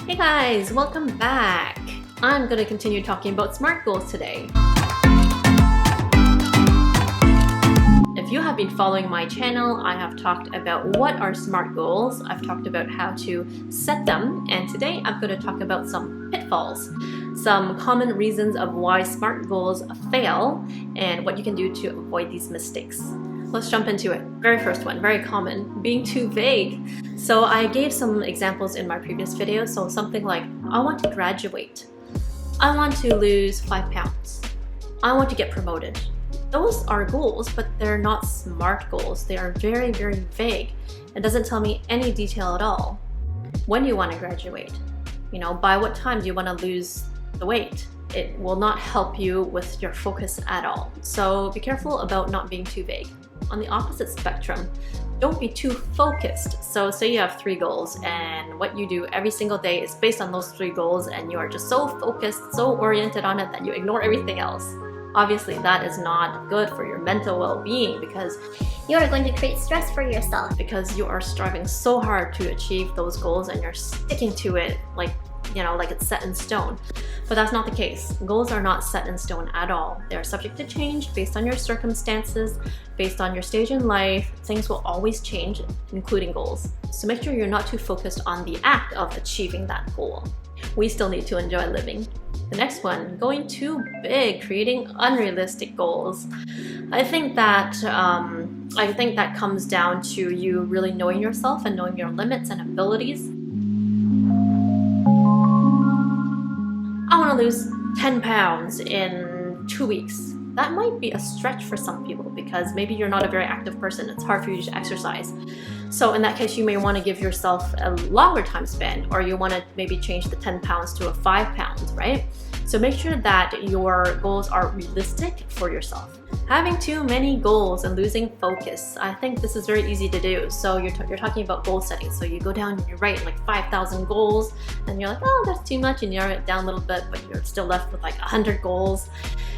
Hey guys, welcome back! I'm going to continue talking about SMART goals today. If you have been following my channel, I have talked about what are SMART goals, I've talked about how to set them, and today I'm going to talk about some pitfalls, some common reasons of why SMART goals fail, and what you can do to avoid these mistakes. Let's jump into it. Very first one, very common, being too vague. So I gave some examples in my previous video, so something like, I want to graduate. I want to lose 5 pounds. I want to get promoted. Those are goals, but they're not SMART goals. They are very, very vague. It doesn't tell me any detail at all. When do you want to graduate? By what time do you want to lose the weight? It will not help you with your focus at all. So be careful about not being too vague. On the opposite spectrum, don't be too focused. So say you have 3 goals and what you do every single day is based on those 3 goals and you are just so focused, so oriented on it that you ignore everything else. Obviously that is not good for your mental well-being because you are going to create stress for yourself. Because you are striving so hard to achieve those goals and you're sticking to it like it's set in stone. But that's not the case. Goals are not set in stone at all. They are subject to change based on your circumstances, based on your stage in life. Things will always change, including goals. So make sure you're not too focused on the act of achieving that goal. We still need to enjoy living. The next one, going too big, creating unrealistic goals. I think that comes down to you really knowing yourself and knowing your limits and abilities. I want to lose 10 pounds in 2 weeks. That might be a stretch for some people because maybe you're not a very active person. It's hard for you to exercise. So in that case, you may want to give yourself a longer time span, or you want to maybe change the 10 pounds to a 5 pounds, right? So make sure that your goals are realistic for yourself. Having too many goals and losing focus, I think this is very easy to do. So you're talking about goal setting. So you go down and you write like 5,000 goals and you're like, oh, that's too much, and you narrow it down a little bit, but you're still left with like 100 goals.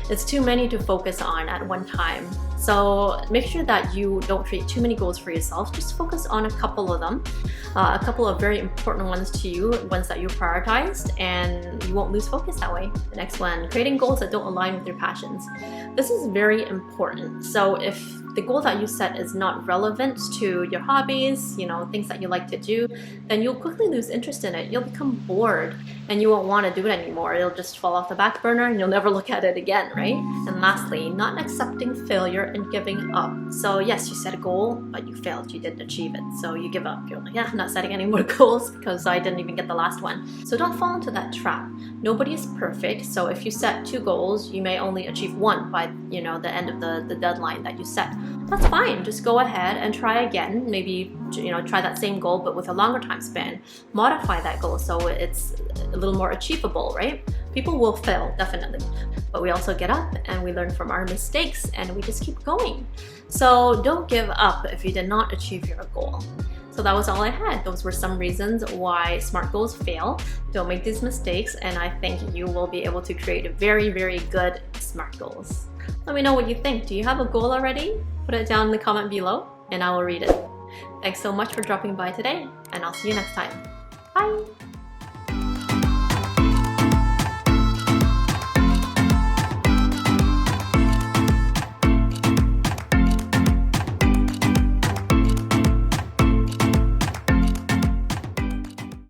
It's too many to focus on at one time. So make sure that you don't create too many goals for yourself. Just focus on a couple of them, a couple of very important ones to you, ones that you prioritized, and you won't lose focus that way. The next one, creating goals that don't align with your passions. This is very important. So if the goal that you set is not relevant to your hobbies, things that you like to do, then you'll quickly lose interest in it. You'll become bored and you won't want to do it anymore. It'll just fall off the back burner and you'll never look at it again, right? And lastly, not accepting failure and giving up. So yes, you set a goal, but you failed. You didn't achieve it. So you give up. You're like, yeah, I'm not setting any more goals because I didn't even get the last one. So don't fall into that trap. Nobody is perfect. So if you set 2 goals, you may only achieve 1 by the end of the deadline that you set. That's fine. Just go ahead and try again. Maybe try that same goal but with a longer time span. Modify that goal so it's a little more achievable, right? People will fail, definitely. But we also get up and we learn from our mistakes and we just keep going. So don't give up if you did not achieve your goal. So that was all I had. Those were some reasons why SMART goals fail. Don't make these mistakes, and I think you will be able to create very, very good SMART goals. Let me know what you think. Do you have a goal already? Put it down in the comment below and I will read it. Thanks so much for dropping by today, and I'll see you next time.